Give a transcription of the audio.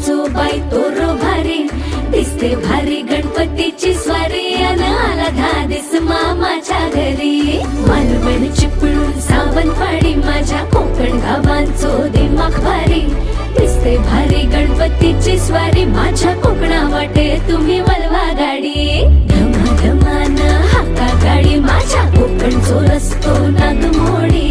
सासूबाई तोरो भारी दिसते भारी गणपतीची स्वारी अन आला धादिस मामाच्या घरी मालवण चिपळूण सावंतवाडी माझ्या कोकण गावांचो दिमाग भारी दिसते भारी गणपतीची स्वारी माझ्या कोकणा वाटे तुम्ही वलवा गाडी धमाधमान हाका गाडी माझ्या कोकणचो रस्तो नागमोडी